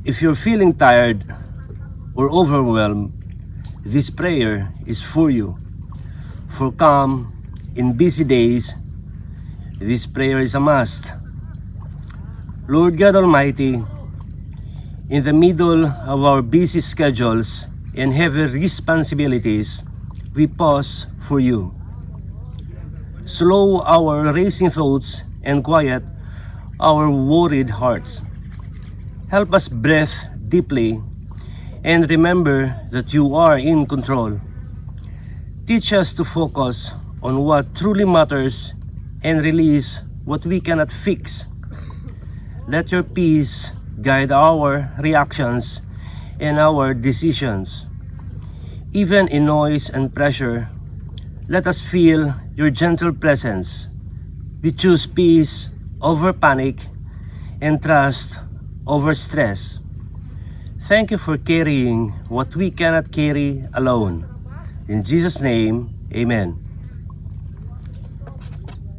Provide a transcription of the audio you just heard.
If you're feeling tired or overwhelmed, this prayer is for you. For calm in busy days, this prayer is a must. Lord God Almighty, in the middle of our busy schedules and heavy responsibilities, we pause for you. Slow our racing thoughts and quiet our worried hearts. Help us breathe deeply and remember that you are in control. Teach us to focus on what truly matters and release what we cannot fix. Let your peace guide our reactions and our decisions. Even in noise and pressure, let us feel your gentle presence. We choose peace over panic and trust over stress. Thank you for carrying what we cannot carry alone. In Jesus' name, amen.